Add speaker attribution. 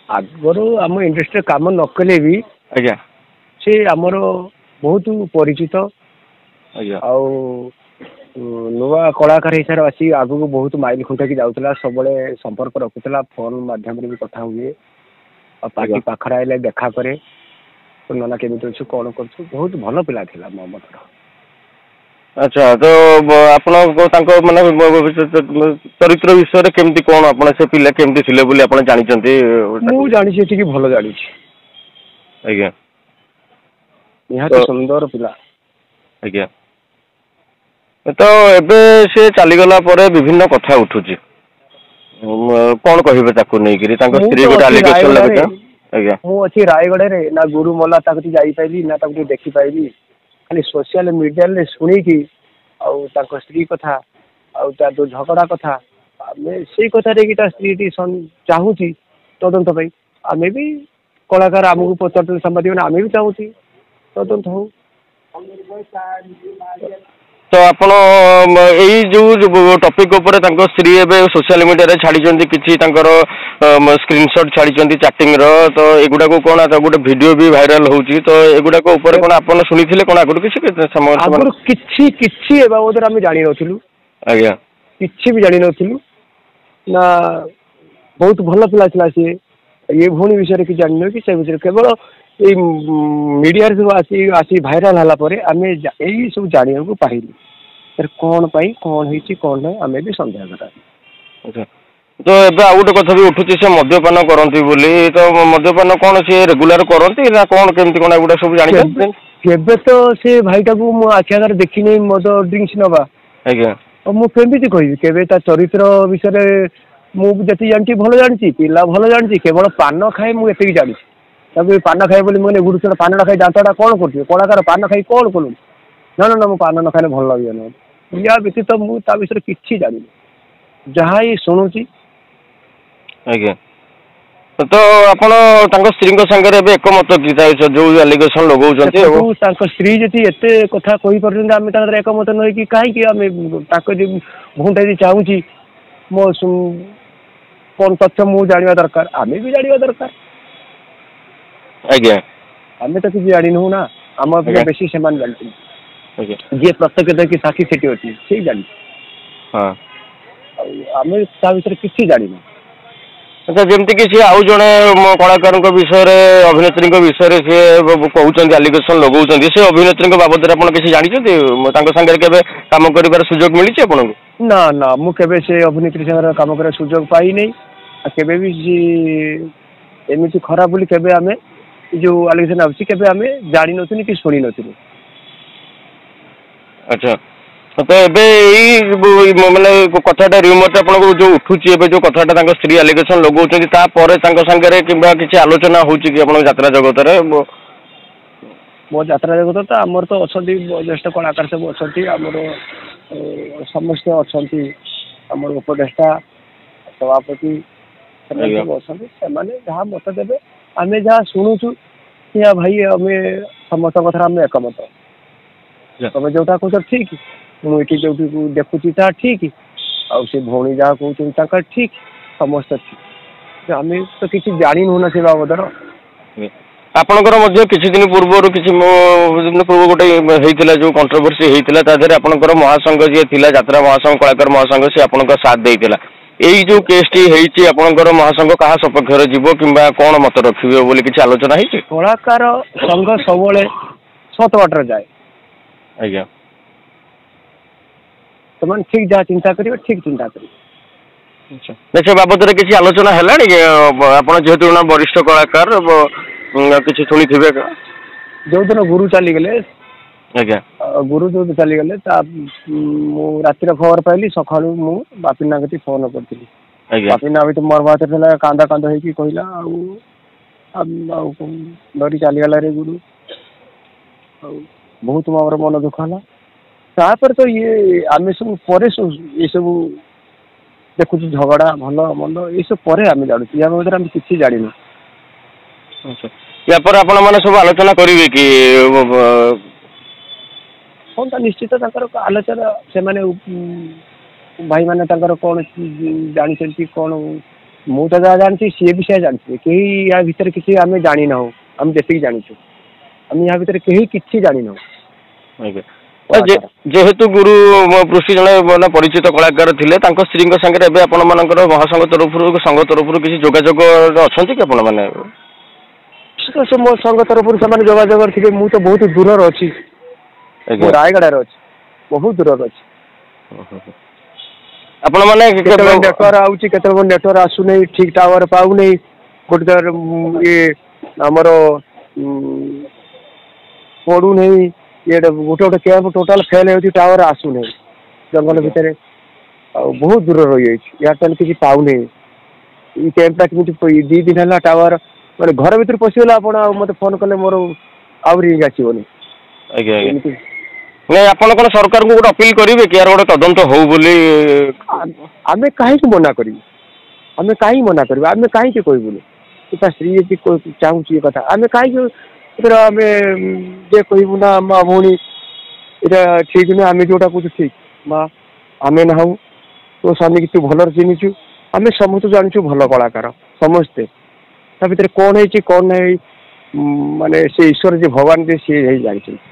Speaker 1: आगରୁ ଆମ ଇଣ୍ଡଷ୍ଟ୍ରିରେ କାମ ନ କଲେ ବି
Speaker 2: ଆଜ୍ଞା
Speaker 1: ସେ ଆମର ବହୁତ ପରିଚିତ
Speaker 2: ଆଜ୍ଞା
Speaker 1: ଆଉ ନୂଆ କଳାକାର ହିସାବରେ ଆସି ଆଗକୁ ବହୁତ ମାଇଲ ଖୁଣ୍ଟକି ଯାଉଥିଲା ସବୁବେଳେ ସମ୍ପର୍କ ରଖୁଥିଲା ଫୋନ ମାଧ୍ୟମରେ ବି କଥା ହୁଏ ଆଉ ପାର୍ଟି ପାଖରେ ଆଇଲେ ଦେଖା କରେ ନନା କେମିତି ଅଛୁ କଣ କରୁଛୁ ବହୁତ ଭଲ ପିଲା ଥିଲା ମୋ ମତରେ।
Speaker 2: ଆଚ୍ଛା ତ ଆପଣ ତାଙ୍କ ମାନେ ଚରିତ୍ର ବିଷୟରେ କେମିତି କଣ ଆପଣ ସେ ପିଲା କେମିତି ଥିଲେ ବୋଲି ଆପଣ ଜାଣିଛନ୍ତି?
Speaker 1: ମୁଁ ଜାଣିଛି ଏତିକି ଭଲ ଜାଣିଛି।
Speaker 2: ଆଜ୍ଞା
Speaker 1: ନିହାତି ସୁନ୍ଦର ପିଲା।
Speaker 2: ଆଜ୍ଞା ତ ଏବେ ସେ ଚାଲିଗଲା ପରେ ବିଭିନ୍ନ କଥା ଉଠୁଛି କଣ କହିବେ ତାକୁ ନେଇକିରି ତାଙ୍କ
Speaker 1: ମୁଁ
Speaker 2: ସ୍ତ୍ରୀ
Speaker 1: ତ
Speaker 2: ଗୋଟେ
Speaker 1: ଅଛି
Speaker 2: ଆଲିଗେସନ
Speaker 1: ରାୟଗଡାରେ
Speaker 2: ଲାଗୁଛି। ଆଜ୍ଞା
Speaker 1: ମୁଁ ଅଛି ରାୟଗଡାରେ ନା ଗୁରୁ ମଲା ତାକୁ ଟିକେ ଯାଇପାରିଲି ନା ତାକୁ ଟିକେ ଦେଖିପାରିଲି ଖାଲି ସୋସିଆଲ ମିଡିଆରେ ଶୁଣିକି ଆଉ ତାଙ୍କ ସ୍ତ୍ରୀ କଥା ଆଉ ତା ଯୋଉ ଝଗଡା କଥା ଆମେ ସେଇ କଥାରେ କି ତା ସ୍ତ୍ରୀ ଚାହୁଁଛି ତଦନ୍ତ ପାଇଁ ଆମେ ବି କଳାକାର ଆମକୁ ପଚାରୁଛନ୍ତି ସମ୍ବାଦିକ ଆମେ ବି ଚାହୁଁଛି ତଦନ୍ତ ହଉ।
Speaker 2: ତ ଆପଣ ଏଇ ଯୋଉ ଟପିକ ଉପରେ ତାଙ୍କ ସ୍ତ୍ରୀ ଏବେ ସୋସିଆଲ ମିଡିଆରେ ଛାଡିଛନ୍ତି କିଛି ତାଙ୍କର ସ୍କ୍ରିନଶଟ ଛାଡିଛନ୍ତି ଚାଟିଂ ର ତ ଏଗୁଡାକୁ କଣ ଗୋଟେ ଭିଡିଓ ବି ଭାଇରାଲ ହଉଛି ତ ଏଗୁଡାକ ଉପରେ କଣ ଆପଣ ଶୁଣିଥିଲେ କଣ ଆଗରୁ କିଛି
Speaker 1: ଆଗରୁ କିଛି ଏ ବାବଦରେ ଆମେ ଜାଣିନଥିଲୁ।
Speaker 2: ଆଜ୍ଞା
Speaker 1: କିଛି ବି ଜାଣିନଥିଲୁ ନା ବହୁତ ଭଲ ପିଲା ଥିଲା ସିଏ ଏ ଭଉଣୀ ବିଷୟରେ କିଛି ଜାଣିନୁ କି ସେ ବିଷୟରେ କେବଳ ଏଇ ମିଡିଆରେ ସବୁ ଆସି ଭାଇରାଲ ହେଲା ପରେ ଆମେ ଏଇ ସବୁ ଜାଣିବାକୁ ପାଇଲୁ କଣ ପାଇଁ କଣ ହେଇଛି କଣ ନାହିଁ ଆମେ ବି ସନ୍ଦେହ କରା।
Speaker 2: ଆଚ୍ଛା ତ ଏବେ ଆଉ ଗୋଟେ କଥା ବି ଉଠୁଛି ସେ ମଦ୍ୟପାନ କରନ୍ତି ବୋଲି ତ ମଦ୍ୟପାନ କଣ ସେ ରେଗୁଲାର କରନ୍ତି ନା କଣ କେମିତି କଣ ଏଗୁଡା ସବୁ ଜାଣିଛନ୍ତି?
Speaker 1: କେବେ ତ ସେ ଭାଇଟାକୁ ମୁଁ ଆଖି ଆଗରେ ଦେଖିନି ମଦ ଡ୍ରିଙ୍କସ ନବା।
Speaker 2: ଆଜ୍ଞା
Speaker 1: ମୁଁ କେମିତି କହିବି କେବେ ତା ଚରିତ୍ର ବିଷୟରେ ମୁଁ ଯେତିକି ଜାଣିଛି ଭଲ ଜାଣିଛି ପିଲା ଭଲ ଜାଣିଛି କେବଳ ପାନ ଖାଏ ମୁଁ ଏତିକି ଜାଣିଛି ତାକୁ ପାନ ଖାଏ ବୋଲି ମୁଁ ଗୁରୁଜନ ପାନ ନ ଖାଇ ଦାନ୍ତଟା କଣ କରୁଛି କଳାକାର ପାନ ଖାଇ କଣ କଲୁ ନା ମୁଁ ପାନ ନ ଖାଇଲେ ଭଲ ଲାଗିବନି ୟା ବ୍ୟତୀତ ମୁଁ ତା ବିଷୟରେ କିଛି ଜାଣିନି ଯାହା ହିଁ ଶୁଣୁଛି।
Speaker 2: ଆଜ୍ଞା ତ ଆପଣ ତାଙ୍କ ସ୍ତ୍ରୀଙ୍କ ସାଙ୍ଗରେ ଏବେ ଏକମତ କି ଯୋଉ ଆଲିଗେସନ ଲଗାଉଛନ୍ତି?
Speaker 1: ଦେଖନ୍ତୁ ତାଙ୍କ ସ୍ତ୍ରୀ ଯଦି ଏତେ କଥା କହିପାରୁଛନ୍ତି ଆମେ ତାଙ୍କର ଏକମତ ନହେଇକି କାହିଁକି ଆମେ ତାଙ୍କ ଯଦି ଭଉଣୀଟା ଯଦି ଚାହୁଁଛି ମୋ କଣ ତଥ୍ୟ ମୁଁ ଜାଣିବା ଦରକାର ଆମେ ବି ଜାଣିବା ଦରକାର।
Speaker 2: ଆଜ୍ଞା
Speaker 1: ଆମେ ତ କିଛି ଜାଣିନୁ ନା ଆମ ଅପେକ୍ଷା ବେଶୀ ସେମାନେ ଜାଣିଛନ୍ତି।
Speaker 2: ଆଜ୍ଞା
Speaker 1: ଯିଏ ପ୍ରତ୍ୟକ୍ଷ ଦେଖି ସାକ୍ଷୀ ସେଠି ଅଛି ସେଇ ଜାଣିଛି
Speaker 2: ହଁ
Speaker 1: ଆଉ ଆମେ ତା ବିଷୟରେ କିଛି ଜାଣିନୁ।
Speaker 2: ଆଚ୍ଛା ଯେମିତି କି ସିଏ ଆଉ ଜଣେ ମୋ କଳାକାରଙ୍କ ବିଷୟରେ ଅଭିନେତ୍ରୀଙ୍କ ବିଷୟରେ ସିଏ କହୁଛନ୍ତି ଆଲିଗେସନ ଲଗାଉଛନ୍ତି ସେ ଅଭିନେତ୍ରୀଙ୍କ ବାବଦରେ ଆପଣ କିଛି ଜାଣିଛନ୍ତି ତାଙ୍କ ସାଙ୍ଗରେ କେବେ କାମ କରିବାର ସୁଯୋଗ ମିଳିଛି ଆପଣଙ୍କୁ?
Speaker 1: ନା ନା ମୁଁ କେବେ ସେ ଅଭିନେତ୍ରୀ ସାଙ୍ଗରେ କାମ କରିବା ସୁଯୋଗ ପାଇନାହିଁ ଆଉ କେବେ ବି ଏମିତି ଖରାପ ବୋଲି କେବେ ଆମେ ଯୋଉ ଆଲିଗେସନ ଆସୁଛି କେବେ ଆମେ ଜାଣିନଥିଲୁ କି ଶୁଣି ନଥିଲୁ।
Speaker 2: ଆଚ୍ଛା ତ ଏବେ ଏଇ ମାନେ କଥାଟା ରିମୋଟ ଆପଣଙ୍କୁ ଯୋଉ ଉଠୁଛି ଏବେ ଯୋଉ କଥାଟା ତାଙ୍କ ସ୍ତ୍ରୀ ଆଲିଗେସନ ଲଗାଉଛନ୍ତି ତାପରେ ତାଙ୍କ ସାଙ୍ଗରେ କିମ୍ବା କିଛି ଆଲୋଚନା ହଉଛି କି ଆପଣଙ୍କ ଯାତ୍ରା ଜଗତରେ?
Speaker 1: ମୋ ଯାତ୍ରା ଜଗତ ତ ଆମର ତ ଅଛନ୍ତି ଜ୍ୟେଷ୍ଠ କଳାକାର ସବୁ ଅଛନ୍ତି ଆମର ସମସ୍ତେ ଅଛନ୍ତି ଆମର ଉପଦେଷ୍ଟା ସଭାପତି ସେମାନେ
Speaker 2: ଆଜ୍ଞା
Speaker 1: ସବୁ ଅଛନ୍ତି ସେମାନେ ଯାହା ମତ ଦେବେ ଆମେ ଯାହା ଶୁଣୁଛୁ ଭାଇ ଆମେ ସମସ୍ତଙ୍କ କଥାରେ ଆମେ ଏକମତ ତମେ ଯୋଉଟା କହୁଛ ଠିକ ମୁଁ ଏଠି ଯୋଉଠି ଦେଖୁଛି ତାହା ଠିକ ଆଉ ସେ ଭଉଣୀ ଯାହା କହୁଛନ୍ତି ତାଙ୍କର ଠିକ ସମସ୍ତେ ଠିକ ଆମେ ତ କିଛି ଜାଣିନୁ ନା ସେ ବାବଦର।
Speaker 2: ଆପଣଙ୍କର ମଧ୍ୟ କିଛି ଦିନ ପୂର୍ବରୁ ଗୋଟେ ହେଇଥିଲା ଯୋଉ କଣ୍ଟ୍ରୋଭର୍ସି ହେଇଥିଲା ତା ଦେହରେ ଆପଣଙ୍କର ମହାସଂଘ ଯିଏ ଥିଲା ଯାତ୍ରା ମହାସଂଘ କଳାକାର ମହାସଂଘ ସେ ଆପଣଙ୍କ ସାଥ ଦେଇଥିଲା ଏଇ ଯୋଉ କେସଟି ହେଇଛି ଆପଣଙ୍କର ମହାସଂଘ କାହା ସପକ୍ଷରେ ଯିବ କିମ୍ବା କଣ ମତ ରଖିବେ ବୋଲି କିଛି ଆଲୋଚନା ହେଇଛି?
Speaker 1: କଳାକାର ସଂଘ ସବୁବେଳେ ସତ ବାଟରେ ଯାଏ।
Speaker 2: ଆଜ୍ଞା
Speaker 1: ସେମାନେ ଠିକ ଯାହା ଚିନ୍ତା କରିବେ ଠିକ ଚିନ୍ତା କରିବେ।
Speaker 2: ସେ ବାବଦରେ କିଛି ଆଲୋଚନା ହେଲାଣି କି ଆପଣ ଯେହେତୁ ବରିଷ୍ଠ କଳାକାର କିଛି ଶୁଣିଥିବେ?
Speaker 1: ଯୋଉଦିନ ଗୁରୁ ଚାଲିଗଲେ
Speaker 2: ଆଜ୍ଞା
Speaker 1: ଗୁରୁ ଯୋଉ ଚାଲିଗଲେ ମୁଁ ରାତିରେ ଖବର ପାଇଲି ସକାଳୁ ମୁଁ ବାପିନା କତିକି ଫୋନ କରିଥିଲି
Speaker 2: ଆଜ୍ଞା
Speaker 1: ବାପିନା ବି ମୋର ବାତ ଥିଲା କାନ୍ଦା ହେଇକି କହିଲା ଆଉ ଧରି ଚାଲିଗଲା ରେ ଗୁରୁ ଆଉ ବହୁତ ଆମର ମନ ଦୁଃଖ ହେଲା ତାପରେ ତ ଆମେ ସବୁ ପରେ ଏସବୁ ଦେଖୁଛୁ ଝଗଡା ଭଲ ମନ୍ଦ ଏସବୁ ପରେ ଆମେ ଜାଣୁଛୁ ୟା ଭିତରେ ଆମେ କିଛି ଜାଣିନୁ।
Speaker 2: ୟା ପରେ ଆପଣ ମାନେ ସବୁ ଆଲୋଚନା କରିବେ କି?
Speaker 1: ହଁ ତା ନିଶ୍ଚିତ ତାଙ୍କର ଆଲୋଚନା ସେମାନେ ଭାଇମାନେ ତାଙ୍କର କଣ ଜାଣିଛନ୍ତି କଣ ମୁଁ ତ ଯାହା ଜାଣିଛି ସିଏ ବି ସେୟା ଜାଣିଥିବେ। କେହି ୟା ଭିତରେ କିଛି ଆମେ ଜାଣିନାହୁଁ। ଆମେ ଯେତିକି ଜାଣିଛୁ ଆମେ ୟା ଭିତରେ କେହି କିଛି ଜାଣିନାହୁଁ।
Speaker 2: ଆଜ୍ଞା ଯେହେତୁ ଗୁରୁ ପୃଷ୍ଟି ଜଣେ ମାନେ ପରିଚିତ କଳାକାର ଥିଲେ ତାଙ୍କ ସ୍ତ୍ରୀଙ୍କ ସାଙ୍ଗରେ ଏବେ ଆପଣ ମାନଙ୍କର ମହାସଂଘ ତରଫରୁ ସଂଘ ତରଫରୁ କିଛି ଯୋଗାଯୋଗ ଅଛନ୍ତି କି ଆପଣ ମାନେ?
Speaker 1: ମୋ ସଂଘ ତରଫରୁ ସେମାନେ ଯୋଗାଯୋଗ ଥିବେ। ମୁଁ ତ ବହୁତ ଦୂରରେ ଅଛି। ମୁଁ ରାୟଗଡ଼ାରେ ଅଛି, ବହୁତ ଦୂରରେ ଅଛି।
Speaker 2: ଆପଣ ମାନେ
Speaker 1: କେତେବେଳେ ନେଟୱାର୍କ ଆଉଛି କେତେବେଳେ ନେଟୱାର୍କ ଆସୁନାହିଁ, ଠିକ ଟାୱାର ପାଉନାହିଁ। ଗୋଟେ ଇଏ ଆମର ପଡୁନେଇ ଇଏ ଗୋଟେ ଗୋଟେ କ୍ୟାମ୍ପ ଟୋଟାଲ ଫେଲ ହେଉଛି, ଟାୱାର ଆସୁନାହିଁ ଜଙ୍ଗଲ ଭିତରେ। ଆଉ ବହୁତ ଦୂର ରହିଯାଇଛି, ଏୟାରଟେଲ କିଛି ପାଉନେଇ। ଏଇ କ୍ୟାମ୍ପଟା କେମିତି 2 ଦିନ ହେଲା ଟାୱାର ମାନେ ଘର ଭିତରେ ପଶିଗଲେ ଆପଣ ଆଉ ମତେ ଫୋନ କଲେ ମୋର ଆହୁରି ଆସିବନି।
Speaker 2: ଆଜ୍ଞା ଆଜ୍ଞା ନାଇଁ ଆପଣ କଣ ସରକାରଙ୍କୁ ଗୋଟେ ଅପିଲ କରିବେ କି ୟାର ଗୋଟେ ତଦନ୍ତ ହଉ ବୋଲି?
Speaker 1: ଆମେ କାହିଁକି ମନା କରିବୁ? ଆମେ କାହିଁକି ମନା କରିବୁ? ଆମେ କାହିଁକି କହିବୁନି? ତା ସ୍ତ୍ରୀ ଯଦି ଚାହୁଁଛି ଏ କଥା ଆମେ କାହିଁକି ଆମେ ଯେ କହିବୁ ନା ମା ଭଉଣୀ ଏଇଟା ଠିକ ନୁହେଁ, ଆମେ ଯୋଉଟା କହୁଛୁ ଠିକ। ମା ଆମେ ନାହୁଁ, ତୋ ସ୍ୱାମୀକି ତୁ ଭଲରେ ଚିହ୍ନିଛୁ, ଆମେ ସମସ୍ତେ ଜାଣିଛୁ ଭଲ କଳାକାର ସମସ୍ତେ। ତା ଭିତରେ କଣ ହେଇଛି କଣ ନାହିଁ ମାନେ ସେ ଈଶ୍ୱର ଯେ ଭଗବାନ ଯେ ସିଏ ହେଇ ଜାଣିଛନ୍ତି।